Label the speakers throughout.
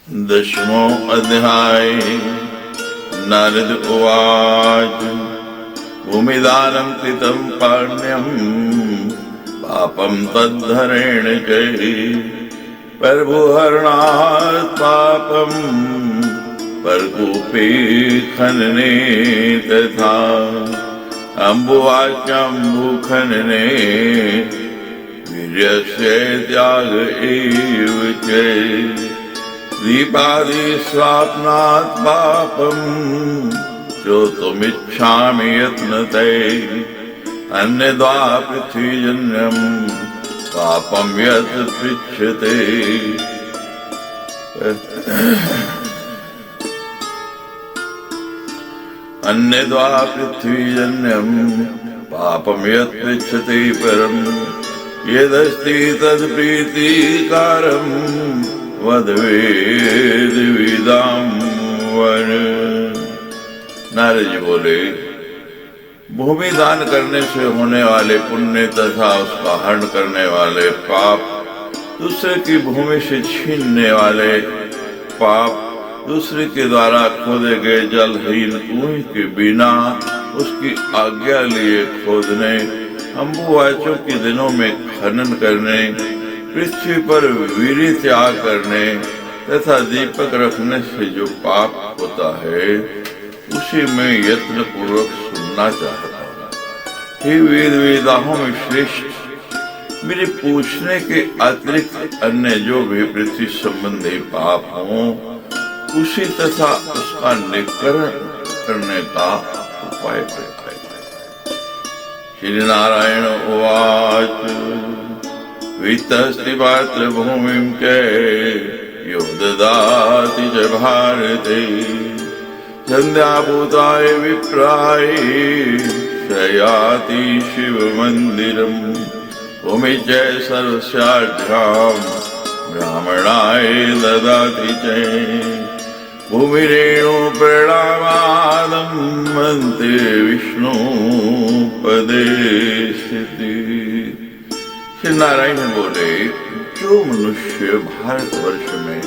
Speaker 1: दशमो अध्याय। नारद उवाच भूमिदानं कृतं पाण्यं पापं तद्धरेण च प्रभुहरणात् पापं परकूपे खनने तथा अम्बुवाचाम्बुखनने वीर्यस्य त्याग एव च दीपादि स्वाप्नात् पापं श्रोतुमिच्छामि यत्नते अन्यद्वा पृथ्वीजन्यं पापं यत् पृच्छते। अन्यद्वा पृथ्वीजन्यं पापं यत् पृच्छते परं यदस्ति तत्प्रीतिकारं वदवेद्विदां वन। नारद जी बोले, भूमि दान करने से होने वाले पुण्य तथा उसका हरण करने वाले पाप, दूसरे की भूमि से छीनने वाले पाप, दूसरे के द्वारा खोदे गए जलहीन कुएं के बिना उसकी आज्ञा लिए खोदने, अम्बुवाचों के दिनों में खनन करने, पृथ्वी पर वीर्य त्याग करने तथा दीपक रखने से जो पाप होता है उसी में यत्न पूर्वक सुनना चाहता हूँ। हे वेद वेदाहों में श्रेष्ठ, मेरे पूछने के अतिरिक्त अन्य जो भी पृथ्वी संबंधी पाप हों उसी तथा उसका निकरण करने का उपाय बताए। श्री नारायण उवाच वित्तस्ति पात्र भूमिं च यो ददाति च भारते संध्याभूताय विप्राय शयाति शिव मंदिरम भूमि च सर्वस्याढ्यां ब्राह्मणाय ददाति च भूमिरेणु प्रणामादं मन्ते विष्णु पदे स्थिति। श्री नारायण बोले, जो मनुष्य भारतवर्ष में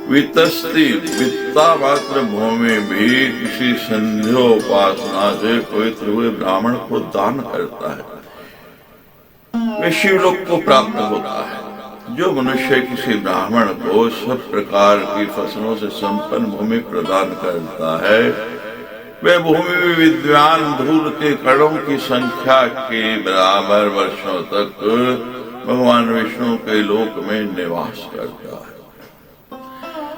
Speaker 1: वित्तस्ति वित्ता मात्र भूमि भी किसी संध्योपासना से पवित्र हुए ब्राह्मण को दान करता है वे शिवलोक को प्राप्त होता है। जो मनुष्य किसी ब्राह्मण को सब प्रकार की फसलों से संपन्न भूमि प्रदान करता है वे भूमि में विद्वान धूल के कणों की संख्या के बराबर वर्षों तक भगवान विष्णु के लोक में निवास करता है।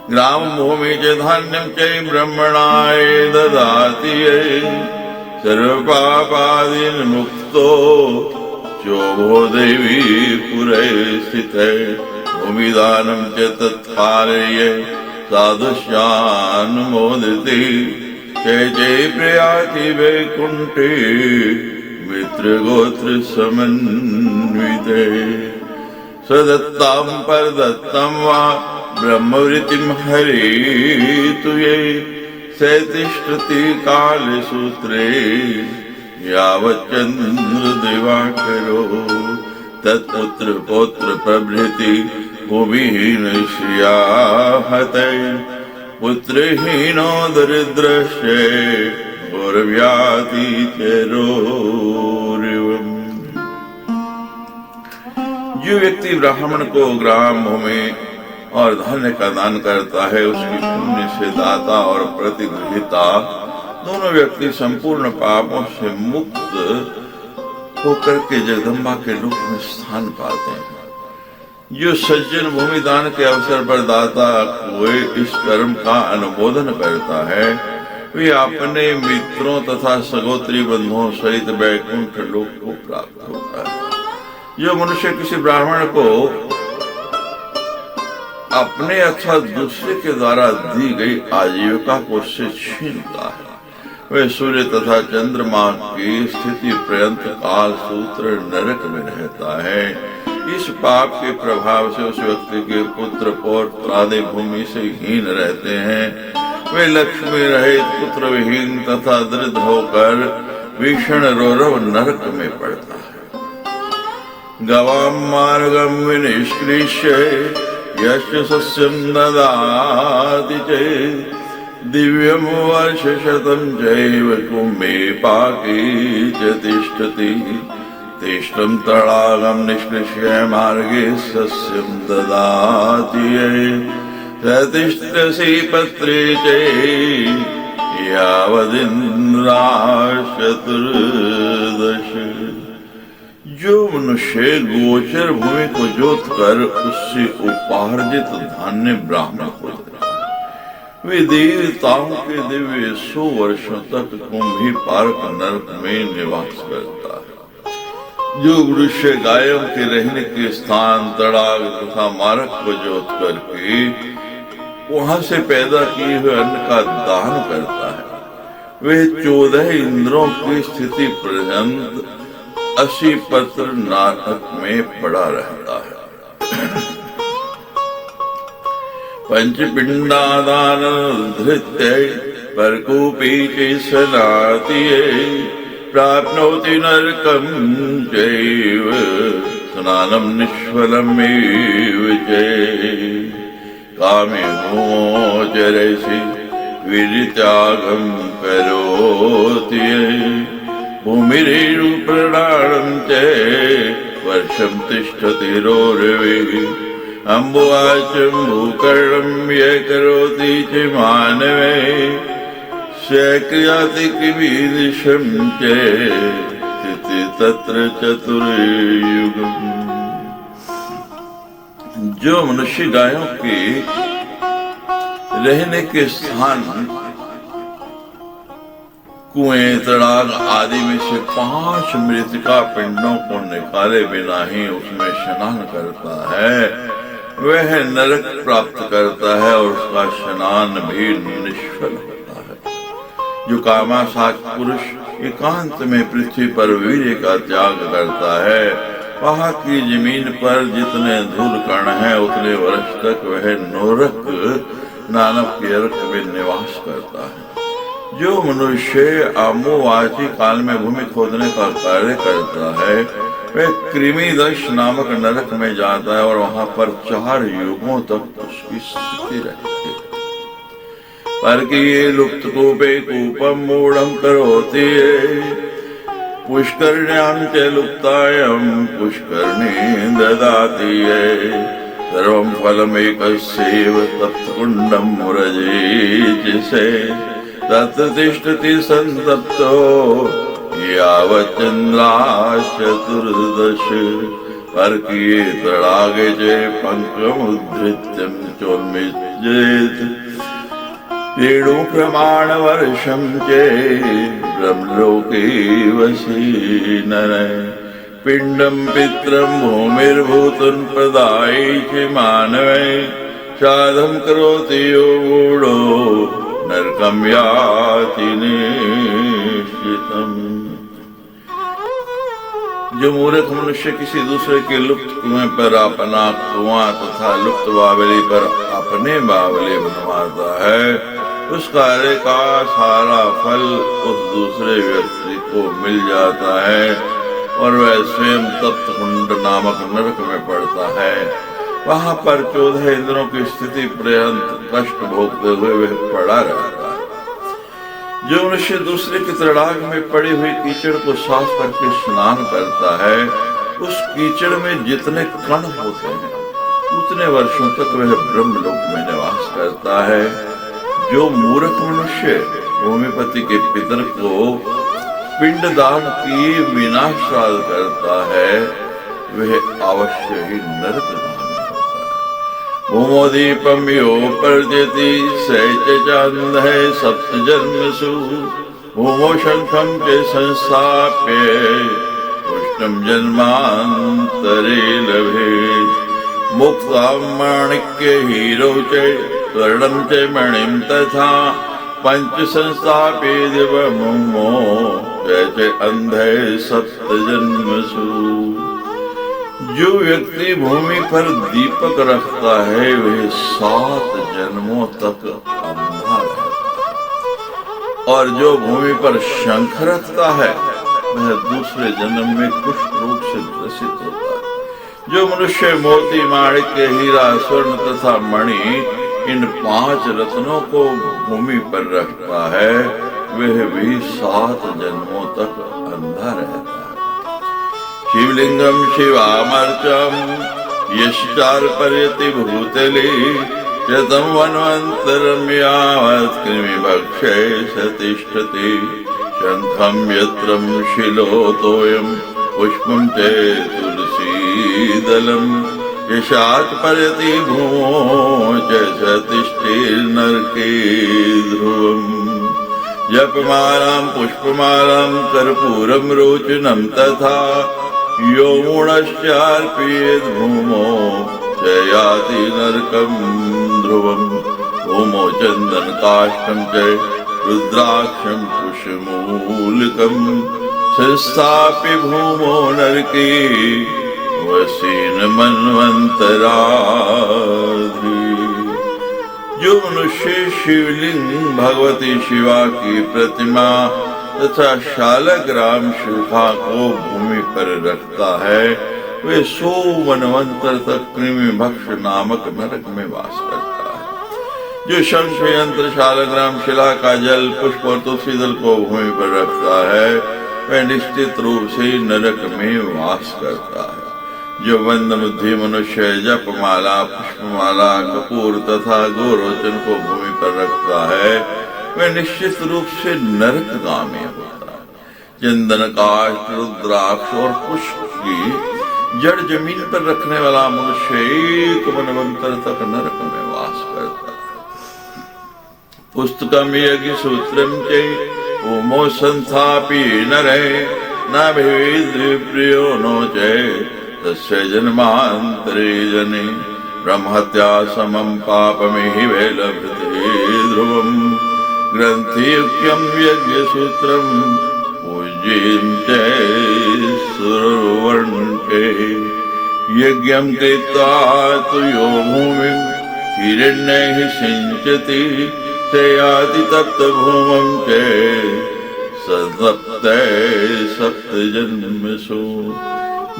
Speaker 1: ग्राम भूमि च धान्यं च ब्रह्मणाय ददाति सर्व पापादीन मुक्तो चोभो देवी पुरे स्थिते भूमिदानं च तत्पालय साधुष्यानुमोदति जय जय प्रयाति वैकुंठे मित्रगोत्र समन्विते सदत्तां परदत्तं वा ब्रह्मवृत्तिं हरेतु ये सैतिष्ठति कालसूत्रे यावच्चन्द्र दिवाकरो तत्पुत्र पौत्र प्रभृति भूमिहीन श्रियाहते पुत्रहीनो दरिद्रस्य घोरव्याधि चरोरिवम्। जो व्यक्ति ब्राह्मण को ग्राम भूमि और धन्य का दान करता है उसकी पुण्य से दाता और प्रतिगृहिता दोनों व्यक्ति संपूर्ण पापों से मुक्त होकर के जगदम्बा के रूप में स्थान पाते हैं। जो सज्जन भूमि दान के अवसर पर दाता हुए इस कर्म का अनुमोदन करता है वे अपने मित्रों तथा सगोत्री बंधुओं सहित वैकुंठ लोक को प्राप्त होता है। जो मनुष्य किसी ब्राह्मण को अपने अथवा दूसरे के द्वारा दी गई आजीविका को उससे छीनता है वे सूर्य तथा चंद्रमा की स्थिति पर्यंत काल सूत्र नरक में रहता है। इस पाप के प्रभाव से उस व्यक्ति के पुत्र पौत्र आदि भूमि से हीन रहते हैं। वे लक्ष्मी रहित पुत्र विहीन तथा दरिद्र होकर भीषण रौरव नरक में पड़ता है। गवाम मार्गम विनिष्कृष्य यस्य सस्यं ददाति चेत् दिव्यं वर्षशतं चैव कुम्भे पाके च तिष्ठति। तिष्ठं तडागं निष्कृष्य मार्गे सस्यं ददाति तिष्ठसि पत्रे चैव यावदिन्द्राश्चतुर्दश। जो मनुष्य गोचर भूमि को जोत कर उससे उपार्जित धान्य ब्राह्मण को देता है, वे देवताओं के दिव्य 100 वर्षों तक कुंभी पार्क नरक में निवास करता है। जो मनुष्य गायों के रहने के स्थान तड़ाग तथा मार्ग को जोत करके वहां से पैदा किए हुए अन्न का दान करता है, वह 14 इंद्रों की स्थिति पर्यंत 80 पत्र नरक में पड़ा रहता है। पंचपिंडादान धृत्य परकूपी च सनाति प्राप्नोति नरकं चैव स्नानं निष्फलमेव च। कामेनोचरसि विरित्यागं करोति भूमिरेणु प्रणानं च वर्षं तिष्ठति रोरवे। अम्बुवाचम्बुकर्णं ये करोति च मानवे स्याक्रियाति किमीदृशं च स्थिति तत्र चतुर्युगम्। जो मनुष्य गायों के रहने के स्थान कुएं तड़ाग आदि में से 5 मृतिका पिंडों को निकाले बिना ही उसमें स्नान करता है, वह नरक प्राप्त करता है और उसका स्नान भी निष्फल होता है। जो कामासक्त पुरुष एकांत में पृथ्वी पर वीर्य का त्याग करता है, वहां की जमीन पर जितने धूल कण हैं उतने वर्ष तक वह नरक नामक नरक में निवास करता है। जो मनुष्य आमोवाची काल में भूमि खोदने का कार्य करता है, वह कृमिदश नामक नरक में जाता है और वहां पर 4 युगों तक उसकी स्थिति रहती है। पर कि ये लुप्त कूपे कूपम मूढ़म करोति पुष्करण्यां च लुप्तायं पुष्करणी ददाति सर्वं फलमेकस्यैव तप्तकुण्डं मुरजेचिसे तत्र तिष्ठति संतप्तो यावच्चन्द्राश्चतुर्दश। पर्किये तडागे च पङ्कमुद्धृत्यं चोन्मिज्येत् रेणु प्रमाणवर्षं च ब्रह्मलोके वसीनर। पिण्डं पित्रं भूमिर्भूतं प्रदायि च मानवे साधं करोति यो मूढो नरकं याति निश्चितम्। जो मूर्ख मनुष्य किसी दूसरे के लुप्त कुएं पर अपना कुआं तथा लुप्त बावली पर अपने बावली बनवाता है, उस कार्य का सारा फल उस दूसरे व्यक्ति को मिल जाता है और वह स्वयं तप्त कुंड नामक नरक में पड़ता है। वहां पर 14 इंद्रों की स्थिति पर्यंत कष्ट भोगते हुए वह पड़ा रहता है। जो मनुष्य दूसरे के तड़ाग में पड़ी हुई कीचड़ को साफ करके स्नान करता है, उस कीचड़ में जितने कण होते हैं उतने वर्षों तक वह ब्रह्मलोक में निवास करता है। जो मूर्ख मनुष्य भूमिपति के पितर को पिंडदान किए बिना श्राद्ध करता है, वह अवश्य ही नरक भूमोदीपम यो पर्जति स च चान्धः सप्त जन्मसु भूमो शंखं च संस्थाप्य उष्णं जन्मान्तरे लभेत्। मुक्तां माणिक्य हीरो च स्वर्णं च मणिं तथा पंच संस्थाप्य दिवमुमो च अंधः सप्त जन्मसु। जो व्यक्ति भूमि पर दीपक रखता है वह 7 जन्मों तक अंधा रहता है, और जो भूमि पर शंख रखता है वह दूसरे जन्म में कुष्ठ रोग से ग्रसित होता है। जो मनुष्य मोती, माणिक्य, हीरा, स्वर्ण तथा मणि इन 5 रत्नों को भूमि पर रखता है, वह भी 7 जन्मों तक अंधा रहता है। शिवलिंगम शिवामर्चम यश्चार्पयति भूतले शतं वन्वन्तरं यावत् कृमिभक्षे स तिष्ठति। शंखं यत्रं शिलोतोयं पुष्पं च तुलसीदलं यशात्पर्यति भूमो च स तिष्ठेर्नरके ध्रुवम्। जपमालां पुष्पमालां कर्पूरं रोचनं तथा यो मूढश्चार्पयेत् भूमो च याति नरकं ध्रुवम्। भूमो चन्दनकाष्ठं च रुद्राक्षं कुशमूलकं संस्थाप्य भूमो नरके वसेन मन्वन्तराधि। जो मनुष्य शिवलिंग, भगवती शिवा की प्रतिमा तथा शालग्राम शिखा को भूमि पर रखता है, वे 100 मनवंतर तक कृमि भक्ष नामक नरक में वास करता है। जो शंख, यंत्र, शालग्राम शिला का जल, पुष्प और तुलसी दल को भूमि पर रखता है, वह निश्चित रूप से नरक में वास करता है। जो बंद बुद्धि मनुष्य जपमाला, पुष्पमाला, कपूर तथा गोरोचन को भूमि पर रखता है, वह निश्चित रूप से नरकगामी होता है। चंदन, काष्ठ, रुद्राक्ष और पुष्प की जड़ जमीन पर रखने वाला मनुष्य 1 मनवंतर तक नरक में वास करता है। पुस्तकम यज्ञ सूत्रम चे ओमो संस्थापि नरे न भेद प्रियो नो चे तस्य जन्मांतरे जने ब्रह्महत्या समं पापमिहि वै लभते ध्रुवम्। ग्रंथियुक्यं यज्ञसूत्रं पूज्यं च सुरवर्णके यज्ञं कृत्वा तु यो भूमिं हिरण्यैः सिञ्चति स याति तप्तभूमं च सतप्ते 7 जन्मसु।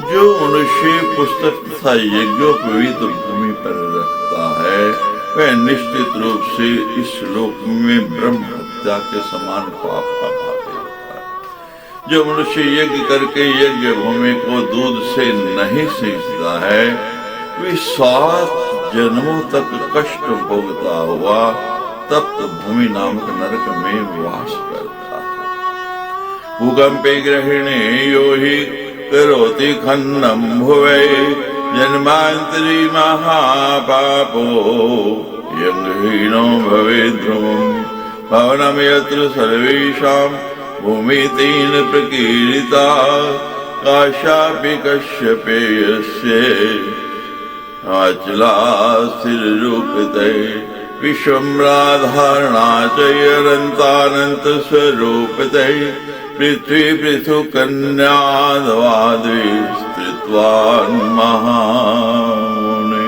Speaker 1: जो मनुष्य पुस्तक तथा यज्ञोपवीत भूमि पर रखता है, वह निश्चित रूप से इस लोक में ब्रह्म हत्या के समान पाप का भागी होता है। जो मनुष्य यज्ञ करके यज्ञ भूमि को दूध से नहीं सींचता है, वे 7 जन्मों तक कष्ट भोगता हुआ तप्त भूमि नामक नरक में वास करता है। भूकंपे ग्रहिणे यो हि करोति खन्नं भुवै जन्मांतरी महापापो यंहीनो भवेद् ध्रुवम्। भवनं यत्र सर्वेषां भूमितेन प्रकीर्तिता काशापि कश्यपेयस्य अचला स्थिररूपते विश्वम्राधारणा च अनन्तानन्त स्वरूपते पृथ्वी पृथु कन्याद्वाद्वे स्त्रीत्वान् महामुने।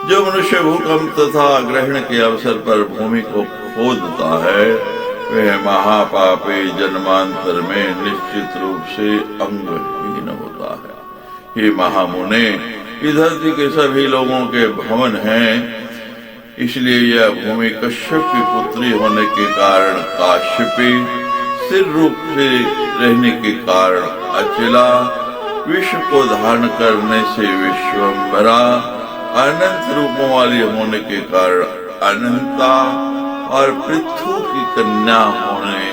Speaker 1: जो मनुष्य भूकंप तथा ग्रहण के अवसर पर भूमि को खोदता है, वह महापापी जन्मांतर में निश्चित रूप से अंगहीन होता है। ये महामुने, इस धरती के सभी लोगों के भवन हैं, इसलिए यह भूमि कश्यप की पुत्री होने के कारण काश्यपी, स्थिर रूप से रहने के कारण अचला, विश्व को धारण करने से विश्वम्भरा, अनंत रूपों वाली होने के कारण अनंता और पृथु की कन्या होने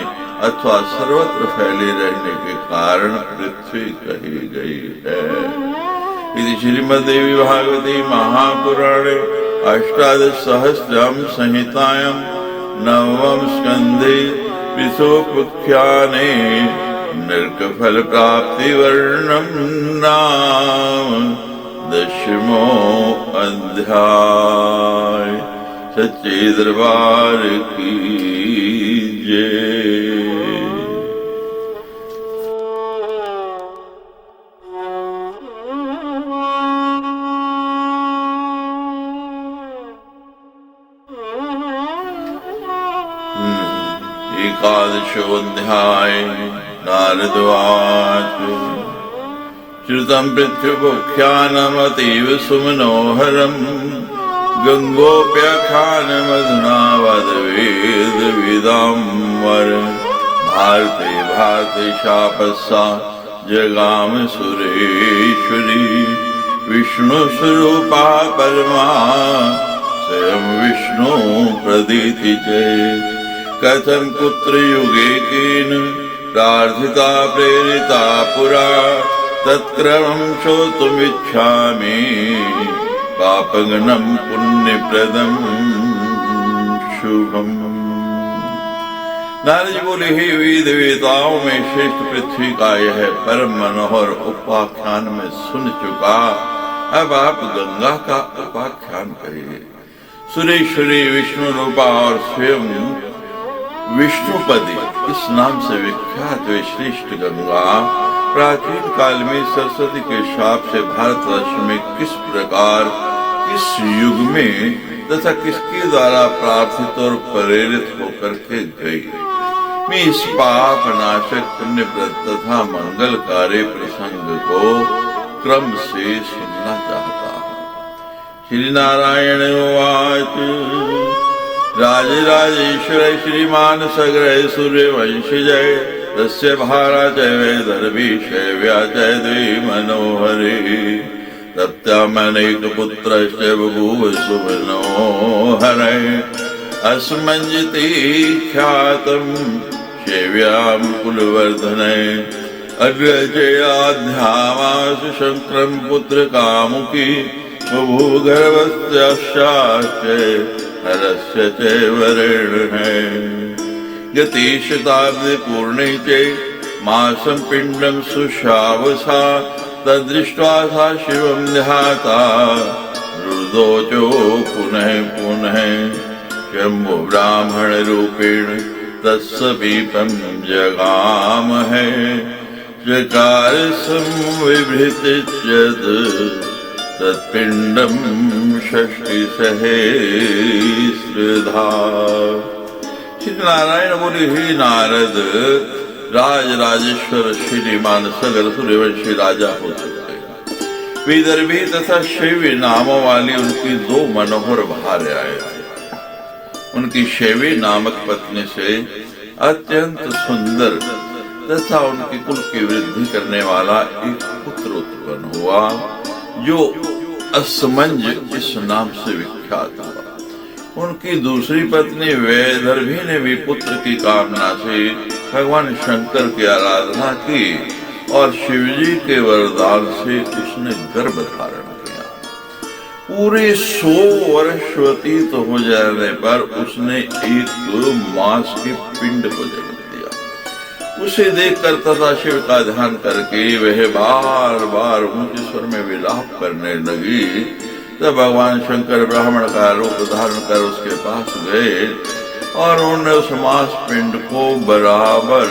Speaker 1: अथवा सर्वत्र फैले रहने के कारण पृथ्वी कही गई है। इति श्रीमद्देवी भागवते महापुराणे अष्टादशसहस्रम संहितायां 9वें स्कंधे पृथोपाख्याने नरकफल प्राप्ति वर्णन नाम 10वां अध्याय। सच्चे दरबार की जय। एकादशोऽध्याय। नारद उवाच श्रुतं पृथ्व्युपख्यानमतीव सुमनोहरम् गंगोप्याख्यानमधुना वदवेदविदाम्बर भारते भारते शापस्सा जगाम सुरेश्वरी विष्णुस्वरूपा परमा स्वयं विष्णु प्रदीति जय कथं कुत्र युगे केन प्रार्थिता प्रेरिता पुरा तत्क्रमं श्रोतुमिच्छामि पापगणं पुण्यप्रदं शुभम्। नारद जी बोले, हे वेद वेताओं में श्रेष्ठ पृथ्वी का यह परम मनोहर उपाख्यान में सुन चुका, अब आप गंगा का उपाख्यान करिए। सुरेश्वरी विष्णु रूपा और स्वयं विष्णुपदी इस नाम से विख्यात वे श्रेष्ठ गंगा प्राचीन काल में सरस्वती के शाप से भारतवर्ष में किस प्रकार किस युग में तथा किसके द्वारा प्रार्थित और प्रेरित होकर के गई। मैं इस पाप नाशक पुण्यप्रद तथा मंगलकारी प्रसंग को क्रम से सुनना चाहता हूँ। श्री नारायण उवाच राजराजेश्वर श्रीमान सग्रह सूर्यवंशजय तस्य भारा च वैदर्भी शैव्या च द्वे मनोहरे तप्त्यामनेकपुत्रश्च बभूव सुमनोहरे अस्मञ्जति ख्यातं शैव्यां कुलवर्धने अग्रजयाध्यामासु शङ्करं पुत्रकामुकी बभूवगर्भस्याश्च हरस्य च वरेण्ये गति शताब्दी पूर्णे च मासं पिण्डं सुशावसा तदृष्ट्वा सा शिवं ध्याता रुदोचो पुनः पुनः शम्भो ब्राह्मण रूपेण तत्समीपं जगामहे चकार संविभृतिश्चेत् तत्पिण्डं षष्टिसहस्रधा। श्री नारायण बोले, हे नारद, राजराजेश्वर श्रीमान सगर सूर्यवंशी राजा हो चुके। विदर्भी तथा शैवी नामों वाली उनकी दो मनोहर भार्याएं थी। उनकी शैवी नामक पत्नी से अत्यंत सुंदर तथा उनके कुल की वृद्धि करने वाला एक पुत्र उत्पन्न हुआ जो असमंज इस नाम से विख्यात हुआ। उनकी दूसरी पत्नी वैदर्भी ने भी पुत्र की कामना से भगवान शंकर की आराधना की और शिवजी के वरदान से उसने गर्भ धारण किया। पूरे 100 वर्ष व्यतीत हो जाने पर उसने एक मास के पिंड को जन्म दिया। उसे देखकर तथा शिव का ध्यान करके वह बार बार ऊंचे स्वर में विलाप करने लगी। तब भगवान शंकर ब्राह्मण का रूप धारण कर उसके पास गए और उन्होंने उस मांस पिंड को बराबर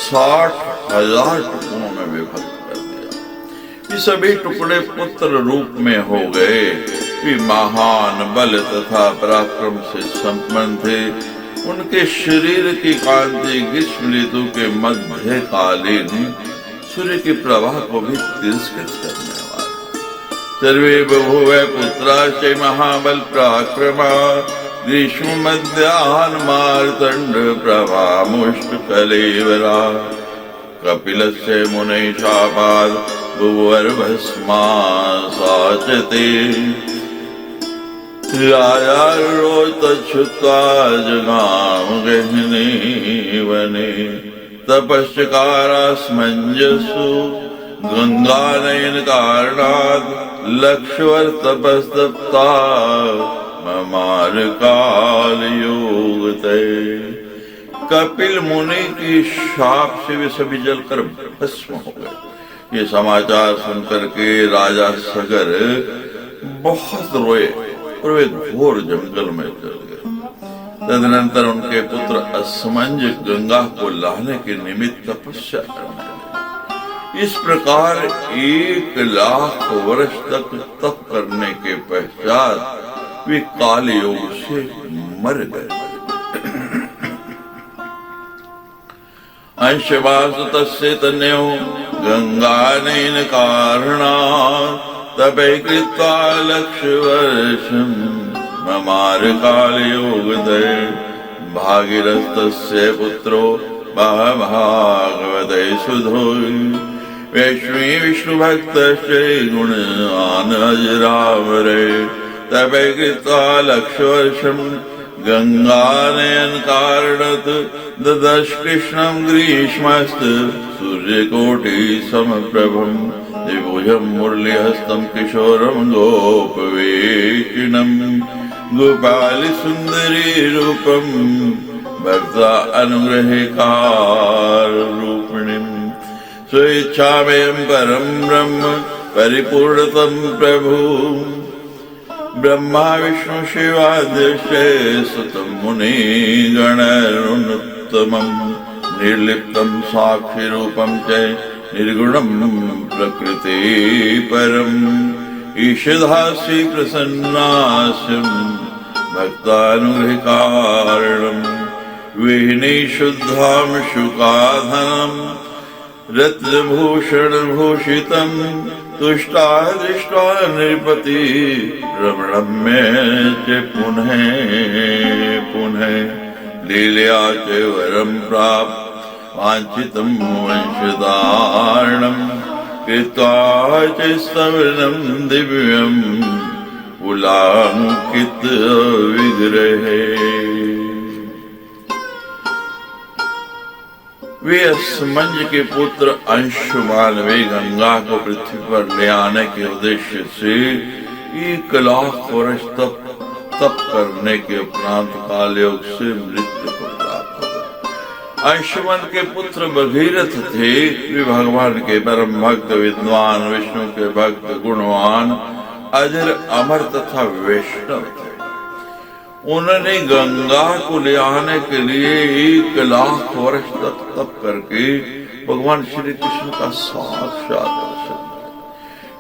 Speaker 1: 60,000 टुकड़ों में विभक्त कर दिया। ये सभी टुकड़े पुत्र रूप में हो गए। वे महान बल तथा पराक्रम से संपन्न थे। उनके शरीर की कांति ग्रीष्म ऋतु के मध्यकालीन सूर्य की प्रभा को भी तिरस्कृत करने वाली। सर्वे बभूव पुत्राश्च महाबल पराक्रमा ग्रीष्म मध्याह्न मार्तंड प्रभा मुष्ट कलेवरा कपिलस्य मुने शापाद भुवर भस्मा साचते राजारोतच्छुत्वा जगाम गहने वने तपश्चकारास्मञ्जसु गंगानयन कारणात् लक्ष्वर तपस्तप्ता ममार काल योगते। कपिल मुनि की शाप से वे सभी जलकर भस्म हो गए। ये समाचार सुनकर के राजा सगर बहुत रोए और वे घोर जंगल में चल गए। तदनंतर उनके पुत्र असमंज गंगा को लाने के निमित्त तपस्या करने लगे। इस प्रकार 1,00,000 वर्ष तक तप करने के पश्चात वे काल योग से मर गए। अंशवास तस्य तन्यो गंगानयन कारणात् तपे कृत्वा लक्षवर्षम् ममार कालयोगदय भागीरथस्य पुत्रो भागवते सुधोय वैष्णवी विष्णुभक्तश्च गुणान् अजरामरे तपे कृत्वा लक्षवर्षम् गंगानयन कारणत् ददश कृष्णं ग्रीष्मस्त सूर्यकोटि समप्रभम् द्विभुजं मुरलीहस्तं किशोरं गोपवेशिनं गोपाली सुंदरी रूपं भक्ता अनुग्रहकार रूपिणीं स्वेच्छामयं परं ब्रह्म परिपूर्णतं प्रभु ब्रह्मा विष्णु शिवाद्यश्च सुतं मुनि गणरुत्तमं निर्लिप्तं साक्षि रूपं च निर्गुणं प्रकृति परम् ईशदासि प्रसन्नास्यं भक्तानुग्रहकारणं विहिनी शुद्धां शुकाधनं रत्नभूषणभूषितं तुष्टा दृष्ट्वा नृपति रमणं मे च पुनः पुनः लीलया च वरं प्राप्त वाञ्छितं वंशधारणं कृत्वा च स्तवनं दिव्यं पुलाङ्कित विग्रहे। वे असमंज के पुत्र अंशुमान वे गंगा को पृथ्वी पर ले आने के उद्देश्य से 1 लाख वर्ष तप करने के उपरांत कालयोग से मृत्यु को प्राप्त हो गए। अंशुमन के पुत्र भगीरथ थे। वे भगवान के परम भक्त विद्वान विष्णु के भक्त गुणवान अजर अमर तथा वैष्णव थे। उन्होंने गंगा को ले आने के लिए 1 लाख वर्ष तक तप करके भगवान श्री कृष्ण का साक्षात दर्शन किया।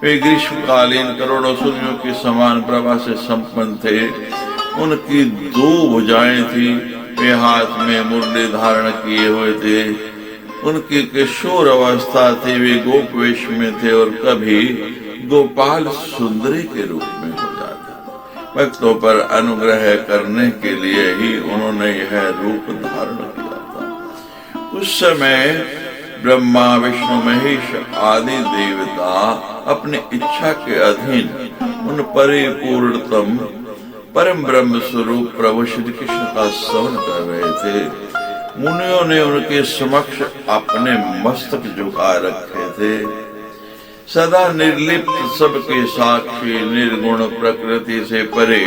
Speaker 1: वे ग्रीष्मकालीन करोड़ों सूर्यों की समान प्रभा से संपन्न थे। उनकी 2 भुजाएं थी। वे हाथ में मुरली धारण किए हुए थे। उनकी किशोर अवस्था थी। वे गोप वेश में थे और कभी गोपाल सुंदरी के रूप में हो जाते। भक्तों पर अनुग्रह करने के लिए ही उन्होंने यह रूप धारण किया था। उस समय ब्रह्मा विष्णु महेश आदि देवता अपनी इच्छा के अधीन उन परिपूर्णतम परम ब्रह्म स्वरूप प्रभु श्री कृष्ण का स्तवन कर रहे थे। मुनियों ने उनके समक्ष अपने मस्तक झुका रखे थे। सदा निर्लिप्त सबके साक्षी निर्गुण प्रकृति से परे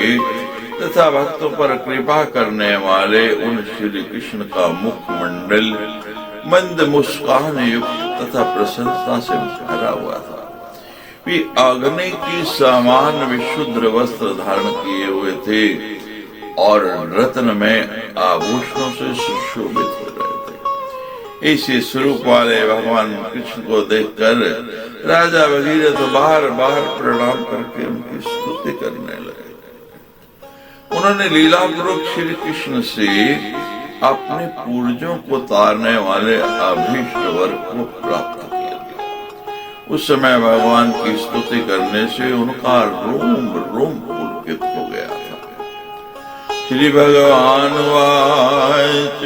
Speaker 1: तथा भक्तों पर कृपा करने वाले उन श्री कृष्ण का मुखमंडल मंद मुस्कान युक्त तथा प्रसन्नता से भरा हुआ था। वे अग्नि की समान विशुद्ध वस्त्र धारण किए हुए थे और रत्न में आभूषणों से सुशोभित हो रहे थे। इसी स्वरूप वाले भगवान कृष्ण को देखकर राजा भगीरथ बार बार प्रणाम करके उनकी स्तुति करने लगे। उन्होंने लीलापूर्वक श्री कृष्ण से अपने पूर्वजों को तारने वाले अभीष्ट वर को प्राप्त किया। उस समय भगवान की स्तुति करने से उनका रोम रोम पुलकित हो गया था। श्री भगवान वाच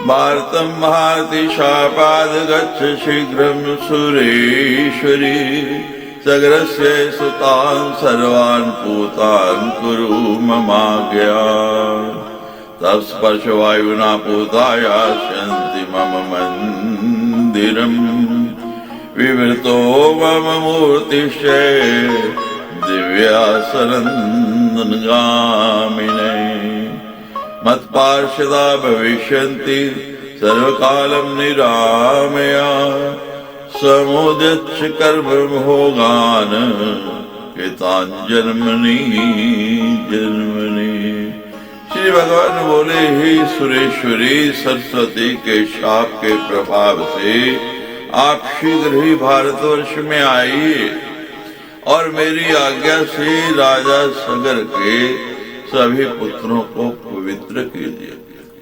Speaker 1: भारतं भारती शापाद गच्छ शीघ्रं सुरेश्वरी सगरस्य सुतान् सर्वान् पूतान् कुरु ममाज्ञया तत्स्पर्श वायुना पूता यास्यन्ति मम मन्दिरम् विवृतो मम मूर्तिश्च दिव्यासनन्दनगामिने मत्पार्षदा भविष्यन्ति सर्वकालं निरामया समुदच्छ कर्मभोगान् कृतान् जन्मनि जन्मनि। श्री भगवान बोले, ही सुरेश्वरी सरस्वती के शाप के प्रभाव से आप शीघ्र ही भारतवर्ष में आइए और मेरी आज्ञा से राजा सगर के सभी पुत्रों को पवित्र कीजिए।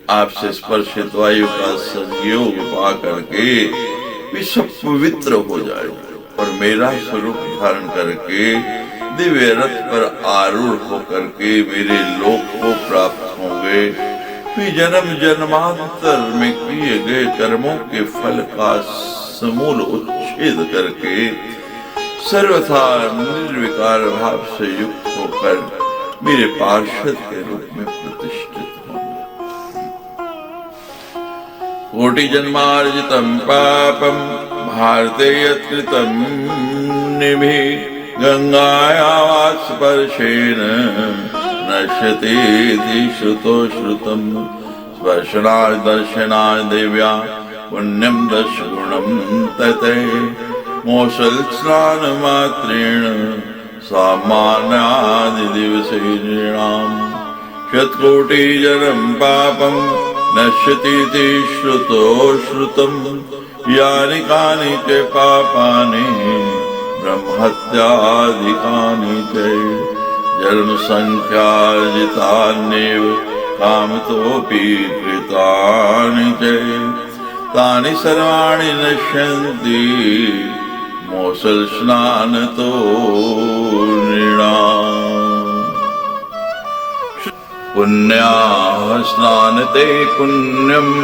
Speaker 1: आपसे स्पर्शित वायु का संयोग पा करके वे सब पवित्र हो जाए और मेरा स्वरूप धारण करके दिव्य रथ पर आरूढ़ होकर के मेरे लोक को प्राप्त होंगे। वे जन्म जन्मांतर में किए गए कर्मों के फल का समूल उच्छेद करके सर्वथा निर्विकार भाव से युक्त होकर मेरे पार्षद के रूप में प्रतिष्ठित होंगे। कोटि जन्मार्जितम पापम भारते यत्कृतं निभि गंगायाः स्पर्शेन नश्यते श्रुतो श्रुतम् स्पर्शनाय दर्शनाय दिव्या पुण्यं दशगुणं तते मोसल स्नान मात्रेण सामान्यादि दिवसे नृणाम् शतकोटि जन्म पापं नश्यतीति श्रुतो श्रुतम् यानि कानि च पापानि ब्रह्महत्यादिकानि च जन्म संख्यार्जितान्येव कामतोऽपि कृतानि च तानि सर्वाणि नश्यन्ति मोसल स्नानतो नृणाम् पुण्याः स्नानते पुण्यम्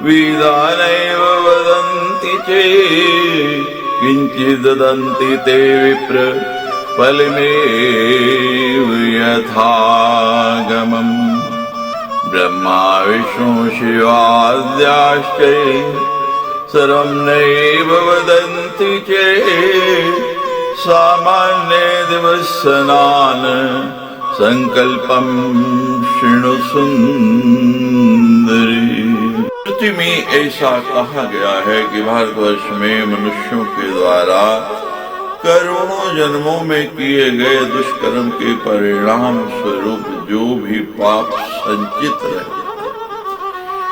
Speaker 1: वेदानैव वदन्ति चेत् किञ्चित् ददन्ति ते विप्र फलमेव यथागमम् ब्रह्मा विष्णु शिवाद्याश्च सर्वं नैव वदन्ति चेत् सामान्ये दिवसनान् संकल्पं शृणु सुंदरी। श्रुति में ऐसा कहा गया है कि भारतवर्ष में मनुष्यों के द्वारा करोड़ों जन्मों में किए गए दुष्कर्म के परिणाम स्वरूप जो भी पाप संचित रहे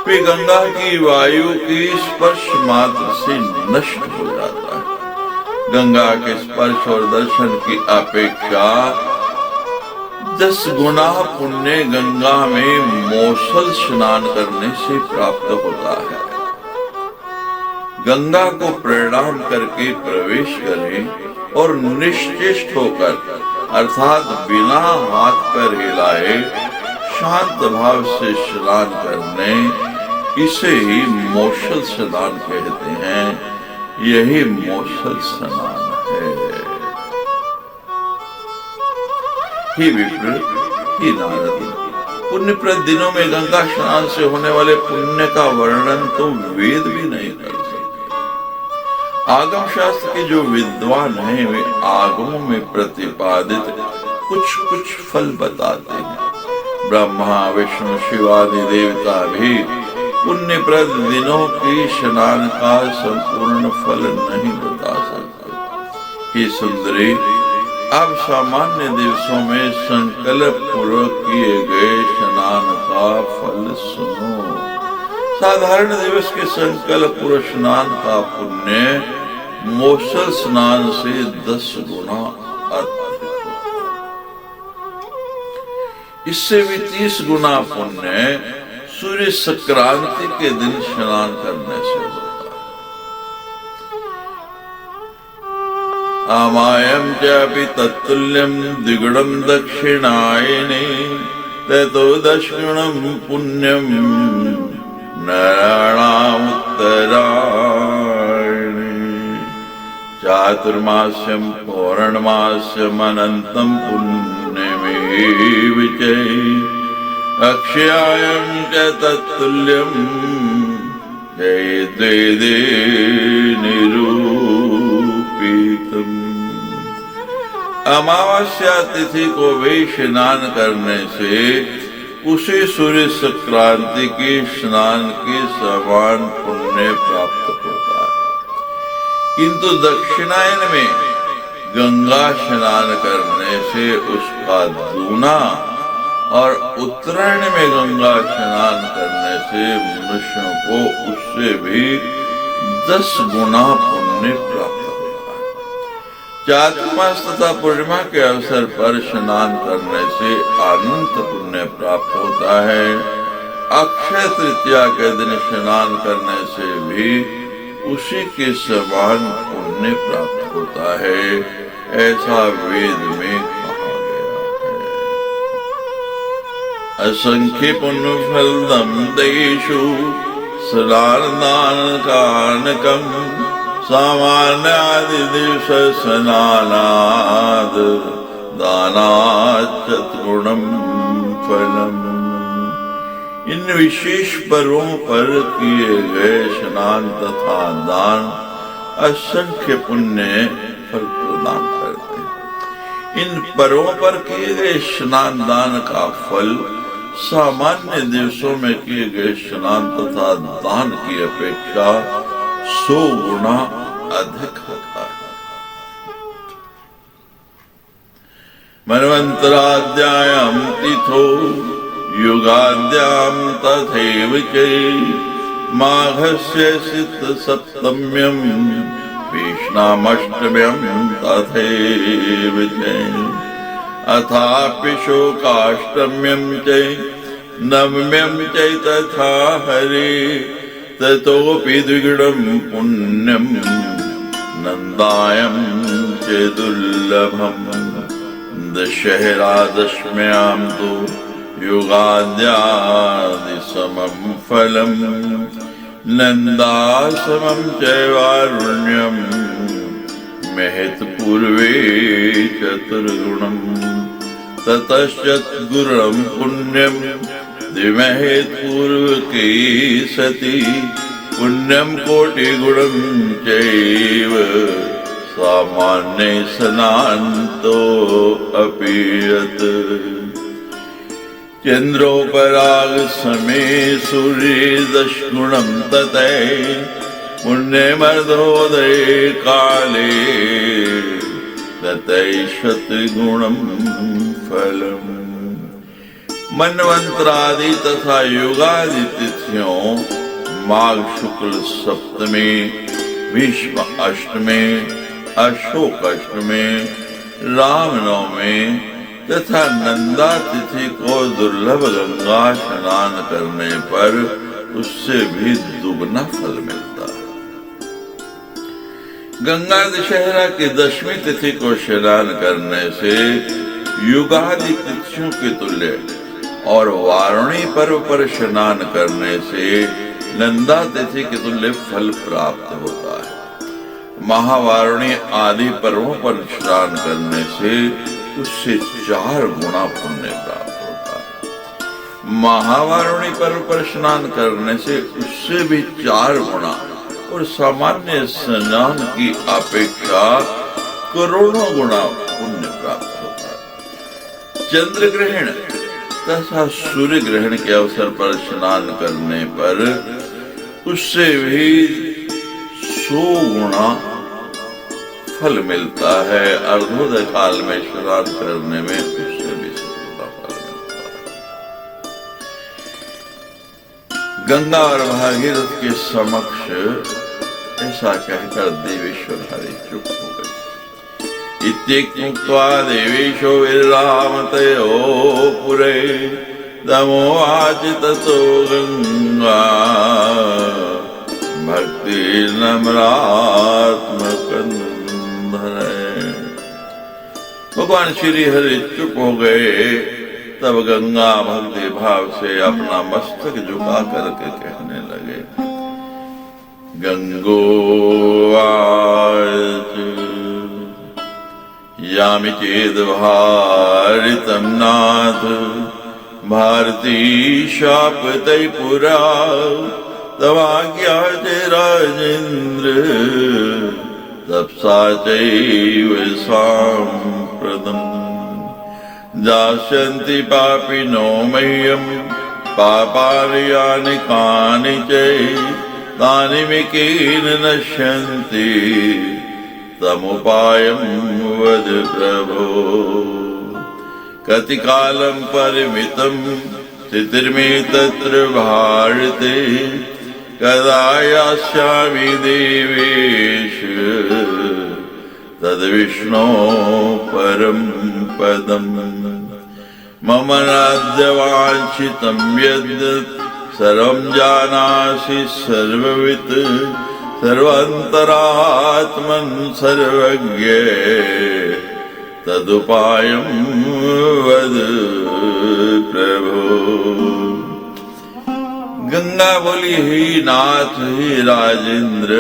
Speaker 1: वे गंगा की वायु की स्पर्श मात्र से नष्ट हो जाता है। गंगा के स्पर्श और दर्शन की अपेक्षा 10 गुना पुण्य गंगा में मौसल स्नान करने से प्राप्त होता है। गंगा को प्रणाम करके प्रवेश करें और निश्चेष्ट होकर अर्थात बिना हाथ पैर हिलाए शांत भाव से स्नान करने इसे ही मौसल स्नान कहते हैं। यही मौसल स्नान है। ही विप्र, ही नारद, पुण्यप्रद दिनों में गंगा स्नान से होने वाले पुण्य का वर्णन तो वेद भी नहीं कर सकते। आगम शास्त्र के जो विद्वान हैं वे आगमों में प्रतिपादित कुछ कुछ फल बताते हैं। ब्रह्मा विष्णु शिवादि देवता भी पुण्यप्रद दिनों की स्नान का संपूर्ण फल नहीं बता सकते। हे सुंदरी, अब सामान्य दिवसों में संकल्प पूर्वक किए गए स्नान का फल सुनो। साधारण दिवस के संकल्प पूर्व स्नान का पुण्य मौसल स्नान से 10 गुना अधिक। इससे भी 30 गुना पुण्य सूर्य संक्रांति के दिन स्नान करने से होता है। आमायं चापि तत्तुल्यं द्विगुणं दक्षिणायने ततो 10 गुणं पुण्यं नराणामुत्तरायणे चातुर्मास्यं पौर्णमास्यम् अनन्तं पुण्यमेव च अक्षयायं च तत्तुल्यं जयद्वेदे निरूपितम्। अमावस्या तिथि को भी स्नान करने से उसी सूर्य संक्रांति के स्नान के समान पुण्य प्राप्त होता है। किंतु दक्षिणायन में गंगा स्नान करने से उसका दूना और उत्तरायण में गंगा स्नान करने से मनुष्यों को उससे भी 10 गुना पुण्य प्राप्त होता है। चातुर्मास तथा पूर्णिमा के अवसर पर स्नान करने से अनंत पुण्य प्राप्त होता है। अक्षय तृतीया के दिन स्नान करने से भी उसी के समान पुण्य प्राप्त होता है, ऐसा वेद में कहा गया है। असंख्य पुण्य फलदम देशु स्नानदानकानकम सामान्यादि दिवस स्नानाद दानाच्चतुर्गुणम फलम। इन विशेष पर्वों पर किए गए स्नान तथा दान असंख्य पुण्य फल प्रदान करते हैं। इन पर्वों पर किए गए स्नान दान का फल सामान्य दिवसों में किए गए स्नान तथा दान की अपेक्षा 100 गुना अधिक होता है। मनवंतराद्यायाम तिथो युगाद्याम तथैव च माघस्य सित सप्तम्यम कृष्णामष्टम्यम तथैव च अथापि शोकाष्टम्यम च नवम्यम च तथा हरे ततोपि द्विगुणं पुण्यम नंदायम च दुर्लभम। दशहरा दशम्यां तो युगाद्यादि समं फलम नंदासमं चैवारुण्यम महत पूर्वे चतुर्गुणम ततश्चतुर्गुणं पुण्यम द्विमहेत पूर्वके सति पुण्यम कोटिगुणं चैव सामान्य स्नान्तो अपीयत। चंद्रोपराग समय सूर्य 10 गुणं ततै पुण्यमर्धोदय काले ततै शतगुणं फलम्। मनवंतरादि तथा युगादि तिथियों माघ शुक्ल सप्तमी, भीष्म अष्टमी, अशोक अष्टमी, रामनवमी तथा नंदा तिथि को दुर्लभ गंगा स्नान करने पर उससे भी दुगना फल मिलता है। गंगा दशहरा की 10वीं तिथि को स्नान करने से युगादि तिथियों के तुल्य और वारुणी पर्व पर स्नान करने से नंदा तिथि के तुल्य फल प्राप्त होता है। महावारुणी आदि पर्वों पर स्नान करने से उससे 4 गुना पुण्य प्राप्त होता है। महावारुणी पर्व पर स्नान करने से उससे भी 4 गुना और सामान्य स्नान की अपेक्षा करोड़ों गुना पुण्य प्राप्त होता है। चंद्र ग्रहण तथा सूर्य ग्रहण के अवसर पर स्नान करने पर उससे भी 100 गुना फल मिलता है। अर्धोदय काल में स्नान करने में उससे भी 100 गुना फल मिलता है। गंगा और भागीरथ के समक्ष ऐसा कहकर देवेश्वर हरि चुप हो गए। इत्युक्त्वा देवेशो विरामतयो पुरे तमोवाच ततो गंगा भक्ति नम्रात्मकंधर। भगवान श्री हरि चुप हो गए। तब गंगा भक्ति भाव से अपना मस्तक झुका करके कहने लगे, गंगोवाच यामि चेद भारितं नाथ भारती शापतै पुरा तवाज्ञा च राजेन्द्र तपसा चैव साम्प्रतम् दास्यन्ति पापिनो मह्यं पापानि यानि कानि च तानि मे केन नश्यन्ति तमुपायं वद प्रभो। कति कालं परिमितं स्थितिर्मे तत्र भारते कदा यास्यामि देवेश तद्विष्णो परं पदम्। मम नाद्य वाञ्छितं यद् सर्वं जानासि सर्ववित् सर्वांतरात्मन सर्वज्ञ तदुपायं वद प्रभो। गंगा बोली, हे नाथ, हे राजेंद्र,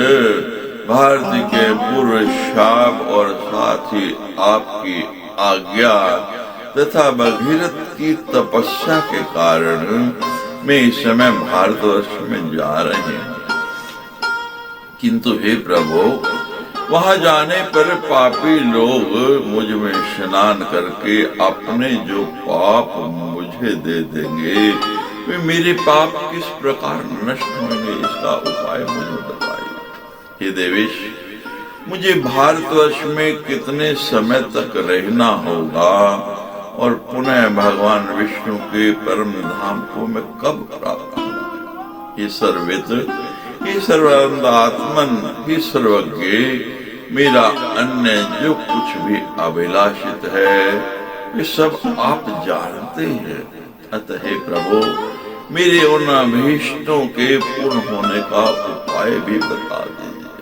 Speaker 1: भारत के पूर्व शाप और साथ ही आपकी आज्ञा तथा भगीरथ की तपस्या के कारण मैं इस समय भारतवर्ष में जा रहे हूँ। किंतु हे प्रभु, वहां जाने पर पापी लोग मुझ में स्नान करके अपने जो पाप मुझे दे देंगे, वे मेरे पाप किस प्रकार नष्ट होंगे, इसका उपाय मुझे बताइए। हे देवेश, मुझे भारतवर्ष में कितने समय तक रहना होगा और पुनः भगवान विष्णु के परम धाम को मैं कब प्राप्त होगा? हे सर्वविद, हे सर्वात्मन, हे सर्वज्ञ, मेरा अन्य जो कुछ भी अभिलाषित है वे सब आप जानते हैं। अतः हे प्रभु, मेरे उन अभीष्टों के पूर्ण होने का उपाय भी बता दीजिए।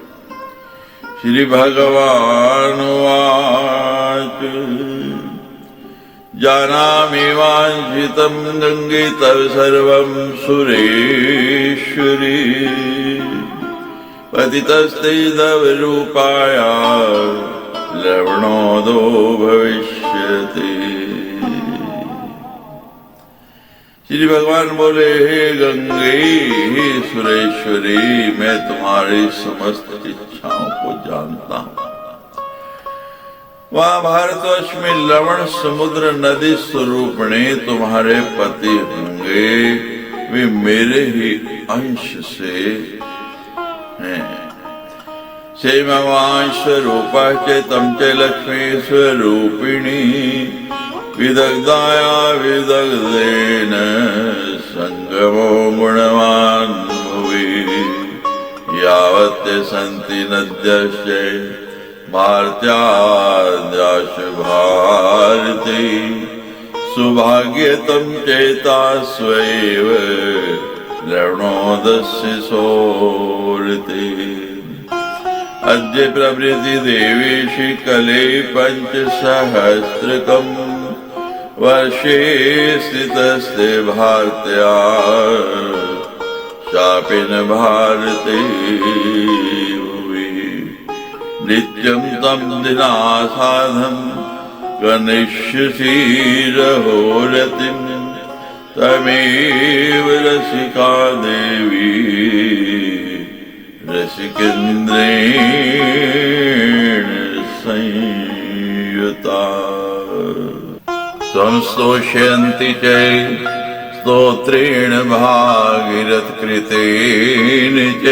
Speaker 1: श्री भगवान वाच, जानामि वाञ्छितं गंगे तव सर्वं सुरेश्वरी, पतितस्ते तव रूपाया लवणोदो भविष्यति। श्री भगवान बोले, हे गंगे, हे सुरेश्वरी, मैं तुम्हारी समस्त इच्छाओं को जानता हूँ। वहाँ भारतवर्ष में लवण समुद्र नदी स्वरूपणे तुम्हारे पति होंगे, वे मेरे ही अंश से हैं। सेमवांश स्वरूपा च तम च लक्ष्मी स्वरूपिणी, विदग्धाया विदग्धेन संगमो गुणवान् भुवि, यावत् सन्ति नद्यश्च भारत्याद्याश भारती, सुभाग्यतं चेता स्वैव लवणोदस्य सोरते। अद्य प्रभृति देवेशि कले पंचसहस्रकं, वर्षे स्थितस्ते भारत्या शापिन भारते भुवि, नित्यं तं दिनासाधं कनिष्यसि रहोरतिं, तमेव रसिका देवी रसिकेन्द्रेण संयुता। संस्तोष्यन्ति च स्तोत्रेण भागीरथ कृतेन च,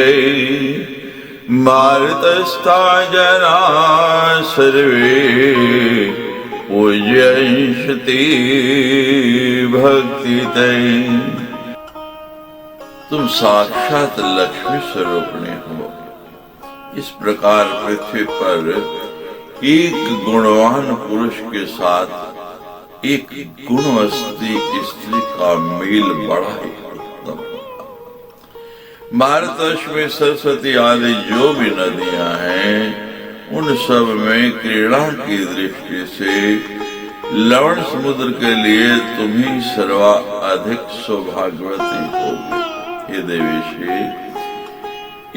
Speaker 1: भारतस्था जना सर्वे पूजयन्ति भक्तितै। तुम साक्षात लक्ष्मी स्वरूपिणी हो। इस प्रकार पृथ्वी पर एक गुणवान पुरुष के साथ एक गुणवती स्त्री का मेल बड़ा ही उत्तम। भारतवर्ष में सरस्वती आदि जो भी नदियां हैं, उन सब में क्रीड़ा की दृष्टि से लवण समुद्र के लिए तुम ही सर्वा अधिक सौभाग्यवती होगी। हे देवेशी,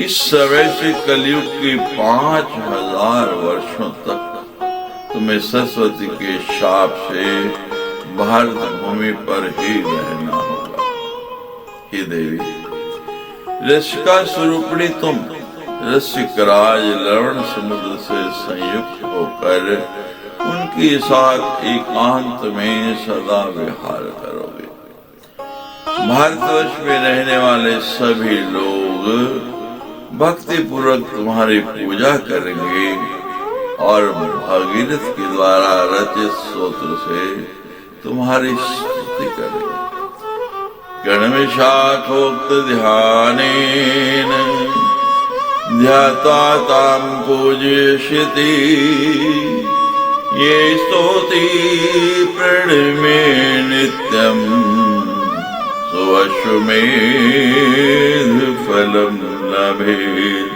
Speaker 1: इस समय से कलयुग की 5000 वर्षों तक तुम्हें सरस्वती के शाप से भारत भूमि पर ही रहना होगा। हे देवी, रसिका स्वरूपिणी तुम रसिकराज लवण समुद्र से संयुक्त होकर उनके साथ एकांत में सदा विहार करोगे। भारतवर्ष में रहने वाले सभी लोग भक्ति पूर्वक तुम्हारी पूजा करेंगे और भागीरथ के द्वारा रचित स्तोत्र से तुम्हारी स्तुति करेंगे। गणमिषाखोक्त ध्यानेन ध्यात्वा तां पूजयिष्यति, ये स्तोति प्रणमे नित्यं सुवश्वमेध फलं लभेत्,